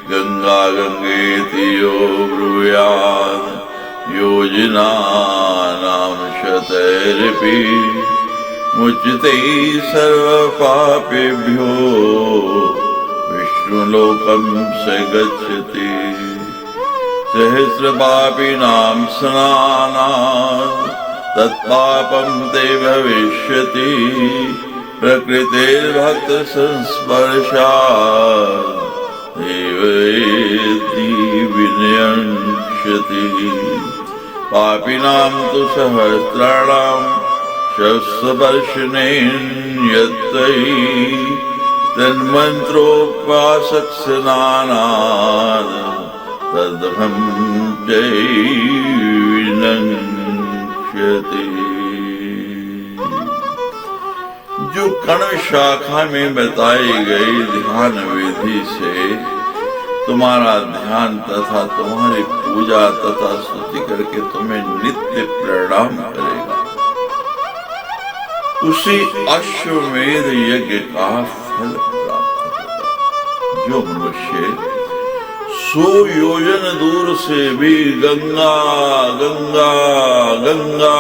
Speaker 1: गंगा गंगेति यो ब्रूयात् योजनानां शतैरपि मुच्यते सर्वपापेभ्यो विष्णुलोकं स गच्छति। सहस्रपापिनां स्नानात् तत्पापं ते भविष्यति प्रकृतेर्भक्तसंस्पर्शात् देवैति विनश्यति। पापिनां तु सहस्राणां शस्त्रस्पर्शनेन यत्तै तन्मन्त्रोपासक स्नानात् तदहं विनश्यति। जो कर्ण शाखा में बताई गई ध्यान विधि से तुम्हारा ध्यान तथा तुम्हारी पूजा तथा स्तुति करके तुम्हें नित्य प्रणाम करेगा, उसी अश्वमेध यज्ञ का फल प्राप्त होगा। जो मनुष्य 100 योजन दूर से भी गंगा गंगा गंगा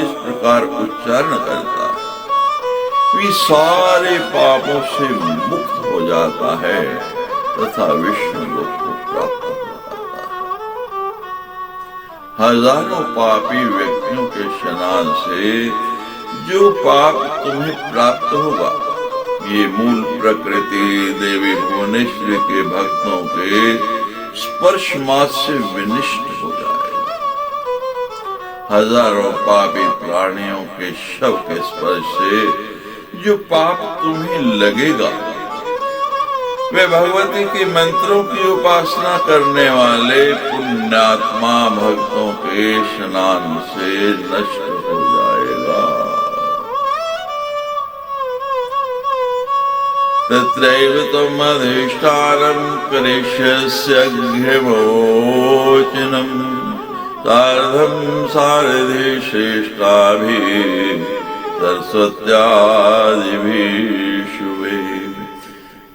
Speaker 1: इस प्रकार उच्चारण करता है, वे सारे पापों से मुक्त हो जाता है तथा विष्णु लोक को प्राप्त हो जाता है। हजारों पापी व्यक्तियों के स्नान से जो पाप तुम्हें प्राप्त होगा, ये मूल प्रकृति देवी भुवनेश्वरी के भक्तों के स्पर्श मात्र से विनिष्ट हो जाएगा। हजारों पापी प्राणियों के शव के स्पर्श से जो पाप तुम्हें लगेगा, वे भगवती के मंत्रों की उपासना करने वाले पुण्यात्मा भक्तों के स्नान से नष्ट हो जाएगा। तत्रैव त्वम् अधिष्ठानं करिष्यस्यघ्रिमोचनं सार्धं सारथि श्रेष्ठाभिः सरस्वत्यादिभिः शुभे।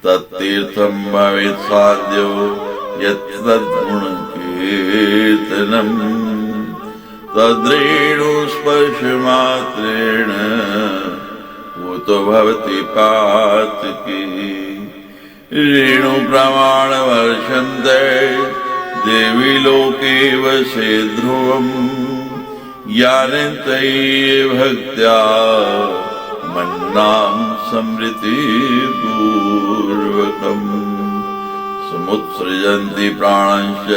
Speaker 1: तत्तीर्थं भवेत् साध्यो यत्तद्गुणकीर्तनं तद्रेणुस्पर्शमात्रेण तो भवति पातकी। रेणु प्रमाण वर्षन्ते देवी लोके वसे ध्रुवम् ज्ञानेन भक्त्या मन्नां समृति पूर्वकम्। समुत्सृजन्ति प्राणश्च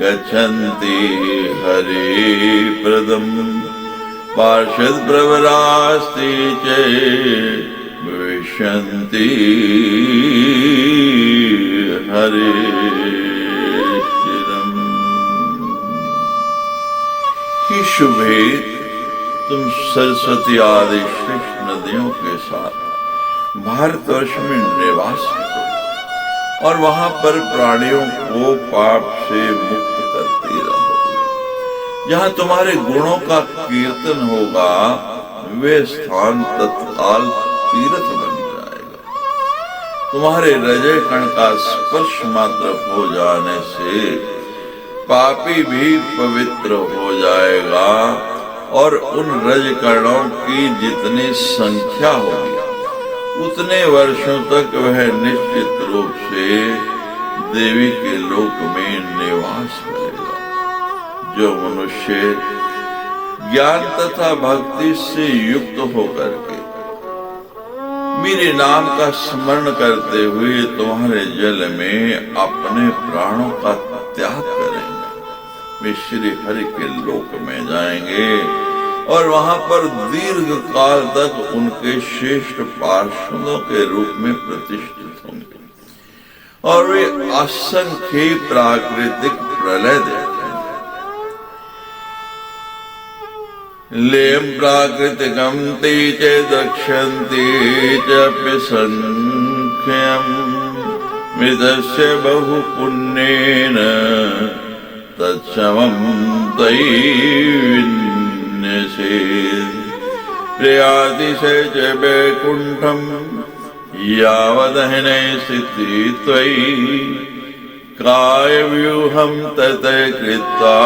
Speaker 1: गच्छन्ति हरे प्रदम् पार्षद प्रवरास्ति च भविष्यन्ति हरे चिरम्। कि शुभे तुम सरस्वती आदि श्रेष्ठ नदियों के साथ भारतवर्ष में निवास करो और वहां पर प्राणियों को पाप से मुक्त करती रहो। जहाँ तुम्हारे गुणों का कीर्तन होगा, वे स्थान तत्काल तीर्थ बन जाएगा। तुम्हारे हृदय कण का स्पर्श मात्र हो जाने से पापी भी पवित्र हो जाएगा और उन रज कणों की जितनी संख्या होगी उतने वर्षों तक वह निश्चित रूप से देवी के लोक में निवास करेगा। जो मनुष्य ज्ञान तथा भक्ति से युक्त होकर के मेरे नाम का स्मरण करते हुए तुम्हारे जल में अपने प्राणों का त्याग करेंगे, वे श्री हरि के लोक में जाएंगे और वहां पर दीर्घ काल तक उनके श्रेष्ठ पार्षदों के रूप में प्रतिष्ठित होंगे और वे असंख्य प्राकृतिक प्रलय देखेंगे। लेयं प्राकृतिकं ते च दक्षन्ते च संख्यं मृतस्य बहु पुण्येन तत्समं तैर्विन्यसेत्। प्रयातिशय च वैकुण्ठं यावदहने स्थिति त्वयि कायव्यूहं ततः कृत्वा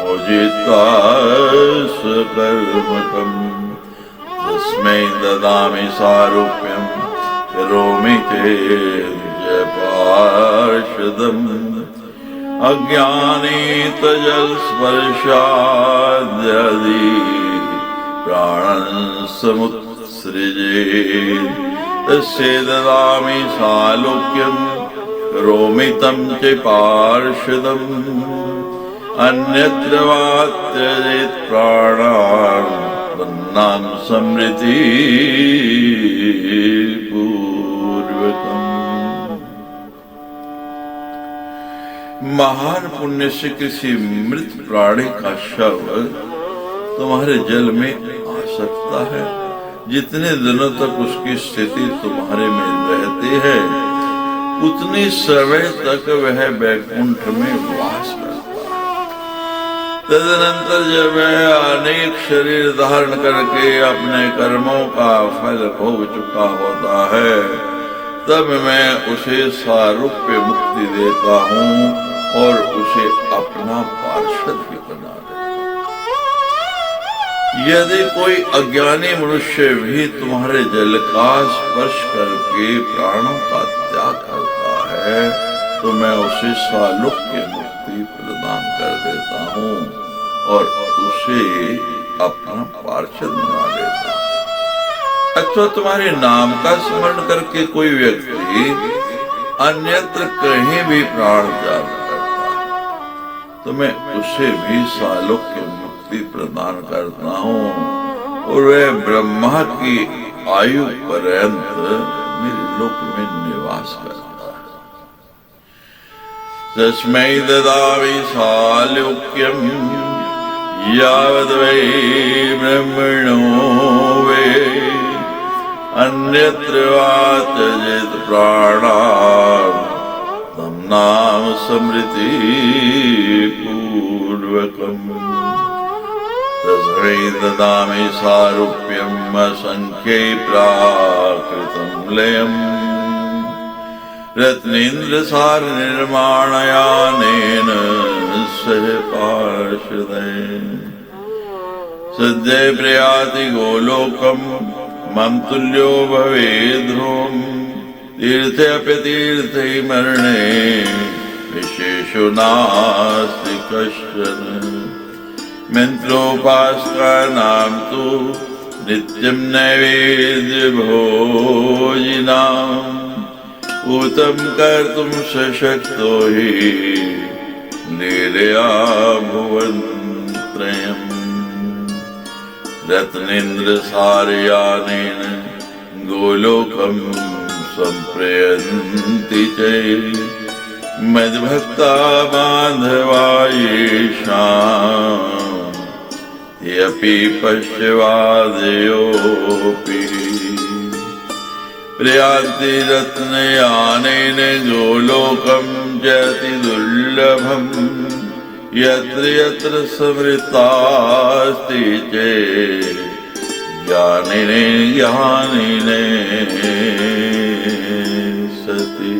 Speaker 1: मोदित्वा सकर्मकम् तस्मै ददामि सारूप्यं करोमि चेदपार्षदम् अज्ञाने तजलस्पर्शाद्यदि प्राणं समुत्सृजे तस्य ददामि सालोक्यं करोमि तं च पार्षदम् अन्यत्र वा त्यजेत् प्राणान् तन्नाम समृति पूर्वकम्। महान पुण्य से किसी मृत प्राणी का शव तुम्हारे जल में आ सकता है। जितने दिनों तक उसकी स्थिति तुम्हारे में रहती है उतनी समय तक वह वैकुंठ में वास करता है। तदनंतर जब वह अनेक शरीर धारण करके अपने कर्मों का फल भोग चुका होता है तब मैं उसे सारूप्य मुक्ति देता हूँ और उसे अपना पार्षद भी बना देता हूँ। यदि कोई अज्ञानी मनुष्य भी तुम्हारे जल का स्पर्श करके प्राणों का त्याग करता है तो मैं उसे सालोक्य मुक्ति प्रदान कर देता हूँ और उसे अपना पार्षद बना लेता हूँ। अथवा तुम्हारे नाम का स्मरण करके कोई व्यक्ति अन्यत्र कहीं भी प्राण त्याग करता है तो मैं उसे भी सालोक्य मुक्ति प्रदान करता हूँ और वह ब्रह्मा की आयु पर्यंत मेरे लोक में निवास करता है। तस्मै ददामि सालोक्यं यावद् वै ब्रह्मणो वे अन्यत्र वा त्यजेत् प्राणान् तं नाम समृति पूर्वकम्। तस्मै ददामि सारूप्यम् असंख्ये प्राकृतं लयम् रत्नेन्द्रसार निर्माणयानेन सह पार्षदैः सद्य प्रयाति गोलोकम् मम तुल्यो भवेद् ध्रुवम् तीर्थेऽप्यतीर्थे मरणे विशेषो नास्ति कश्चन मंत्रोपासकानां तु नित्यं नैवेद्य भोजिनाम् ऊतं कर्तुं सशक्तो हि लीलया भुवनत्रयम् रत्नेन्द्रसारयानेन गोलोकं सम्प्रयन्ति च मद्भक्ता बान्धवा येषाम् यपि पश्यवादयोऽपि प्रयान्ति रत्नयानेन गोलोकं जयति दुर्लभम् यत्र यत्र समृतास्ति चेत् ज्ञानिने ज्ञानिने सति।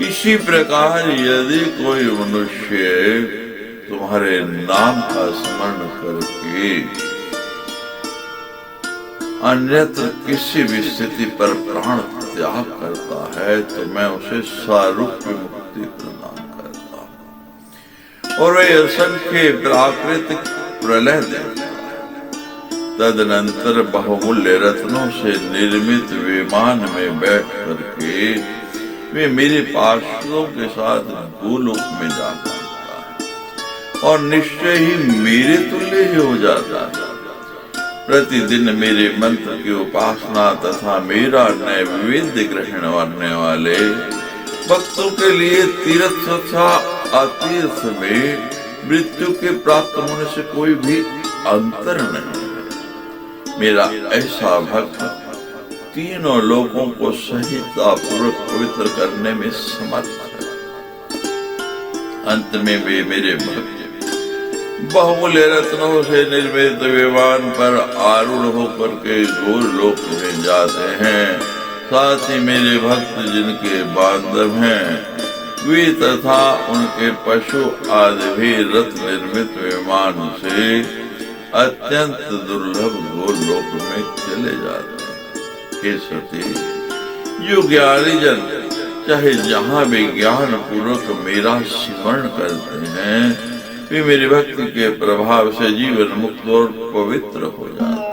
Speaker 1: इसी प्रकार यदि कोई मनुष्य तुम्हारे नाम का स्मरण करके अन्यत्र किसी भी स्थिति पर प्राण त्याग करता है तो मैं उसे सारूप्य मुक्ति प्रदान करता हूँ और वह असंख्य प्राकृतिक प्रलय देता है। तदनंतर बहुमूल्य रत्नों से निर्मित विमान में बैठ करके वे मेरे पार्षदों के साथ गोलोक में जा पहुंचता है और निश्चय ही मेरे तुल्य ही हो जाता है। प्रतिदिन मेरे मंत्र की उपासना तथा मेरा नैवेद्य ग्रहण करने वाले भक्तों के लिए तीर्थ तथा अतीर्थ में मृत्यु के प्राप्त होने से कोई भी अंतर नहीं है। मेरा ऐसा भक्त तीनों लोगों को संहितापूर्वक पवित्र करने में समर्थ है। अंत में वे मेरे भक्त बहुमूल्य रत्नों से निर्मित विमान पर आरूढ़ होकर के गोलोक में जाते हैं साथ ही मेरे भक्त जिनके बांधव हैं वे तथा उनके पशु आदि भी रथ निर्मित विमान से अत्यंत दुर्लभ गोलोक में चले जाते हैं। हे सती, जो ज्ञानी जन चाहे जहाँ भी ज्ञान पूर्वक मेरा स्मरण करते हैं वे मेरे भक्ति के प्रभाव से जीवन मुक्त और पवित्र हो जाते हैं।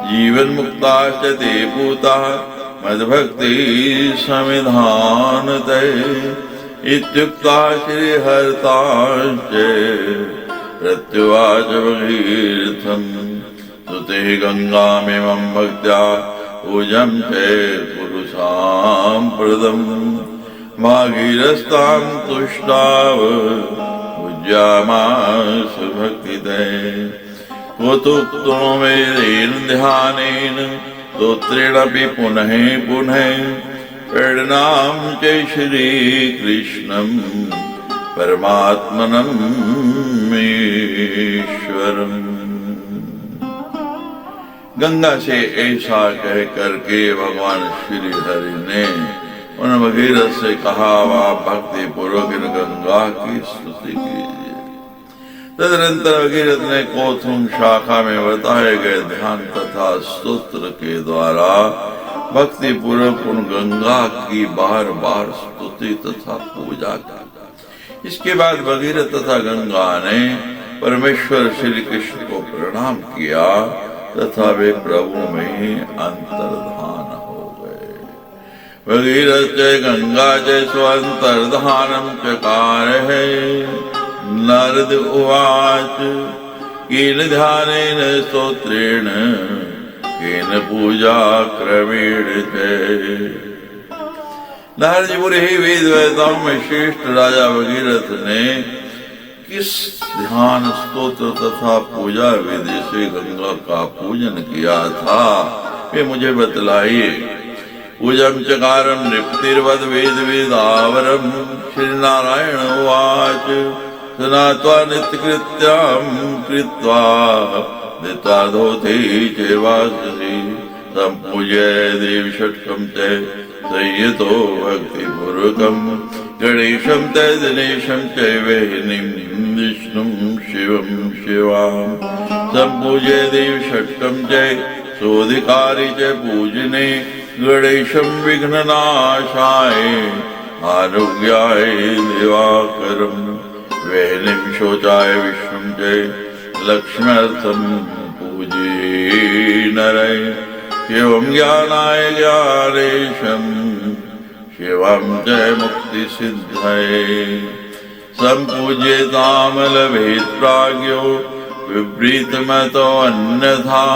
Speaker 1: जीवन मुक्ता ते पूता मद्भक्ति समिधान इत्युक्ता श्री हरतांच प्रत्युवाच भगीरथम सुते गंगामिमं भक्त्या पूजं च पुरुषां प्रदम् भागीरस्तां तुष्टाव पूज्यामास भक्तिदे कोतुक्तो वेदेन ध्यानेन स्तोत्रेणपि पुनः पुनः प्रणनाम च श्री कृष्णं परमात्मनं ईश्वरम्। गंगा से ऐसा कह करके भगवान श्री हरि ने उन भगीरथ से कहा, आप भक्ति पूर्वक गंगा की स्तुति कीजिए। तदनंतर भगीरथ ने कोथुम शाखा में बताए गए ध्यान तथा स्तोत्र के द्वारा भक्ति पूर्वक उन गंगा की बार बार स्तुति तथा पूजा की। इसके बाद भगीरथ तथा गंगा ने परमेश्वर श्री कृष्ण को प्रणाम किया तथा वे प्रभु में अंतर्धान हो गए। भगीरथ च गंगा च स्वांतर्धानम चकार है। नारद उवाच केन ध्यानेन स्तोत्रेण केन पूजा क्रमेण च। नारद जी बोले, हे वेद वेदाओं में श्रेष्ठ राजा भगीरथ ने किस ध्यान स्तोत्र तथा पूजा विधि से गंगा का पूजन किया था वे मुझे बतलाइए। पूजम चकारम नृप्तिर्वद वेद वेदावरम। श्री नारायण उवाच सनात्वा नित्यकृत्यं कृत्वा दित्वा धोती च वाससी संपूज्य देव षट्कं च संयतो भक्तिपूर्वकं गणेशं च दिनेशं च वैहिनीं विष्णुं शिवं शिवां संपूज्य देव षट्कं च सोऽधिकारी च पूजने गणेशं विघ्ननाशाय आरोग्याय दिवाकरं वैहिनीं शोचाय विष्णुं च लक्ष्म्यर्थं पूजे नरय शिवं ज्ञानाय ज्ञानेशं शिवं च मुक्तिसिद्धये सम्पूज्यतां लभेत् प्राज्ञो विपरीतमतो अन्यथा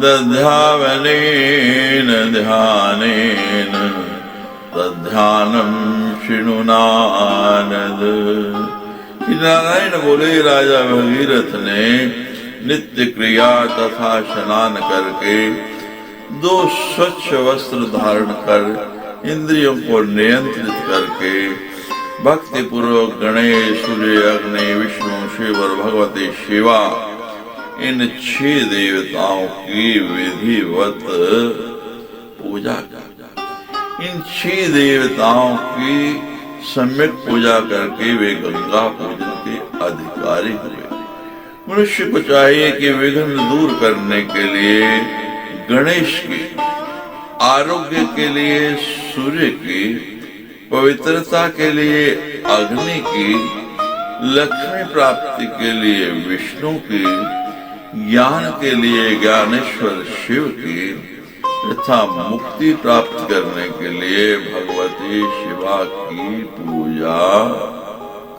Speaker 1: दध्यावनेन ध्यानेन तद्ध्यानं शृणु नारद। नारायण बोले, राजा भगीरथ ने नित्य क्रिया तथा स्नान करके 2 स्वच्छ वस्त्र धारण कर इंद्रियों को नियंत्रित करके भक्ति पूर्वक गणेश, सूर्य, अग्नि, विष्णु, शिव और भगवती शिवा इन 6 देवताओं की विधिवत पूजा की। इन 6 देवताओं की सम्यक पूजा करके वे गंगा पूजन के अधिकारी हुए। मनुष्य को चाहिए कि विघ्न दूर करने के लिए गणेश की, आरोग्य के लिए सूर्य की, पवित्रता के लिए अग्नि की, लक्ष्मी प्राप्ति के लिए विष्णु की, ज्ञान के लिए ज्ञानेश्वर शिव की तथा मुक्ति प्राप्त करने के लिए भगवती शिवा की पूजा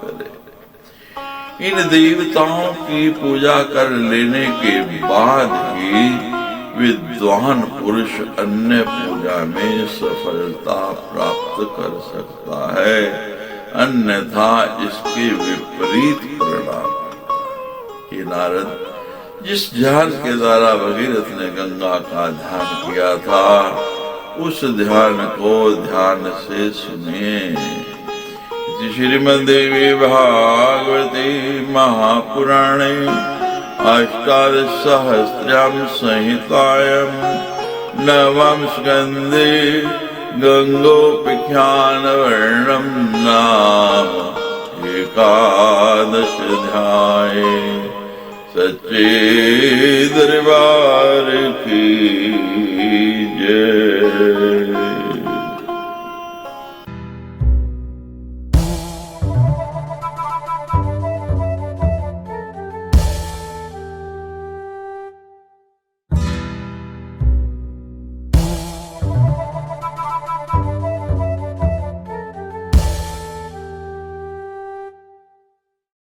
Speaker 1: करे। इन देवताओं की पूजा कर लेने के बाद ही विद्वान पुरुष अन्य पूजा में सफलता प्राप्त कर सकता है, अन्यथा इसके विपरीत परिणाम। हे नारद, जिस ध्यान के द्वारा भगीरथ ने गंगा का ध्यान किया था उस ध्यान को ध्यान से सुनिए। श्रीमद्देवी भागवती महापुराणे अष्टादशसहस्रां संहितायां नवम स्कंदे गंगोपख्यानवर्णम नाम एकादशाध्याये। सच्चे दरबार की जय।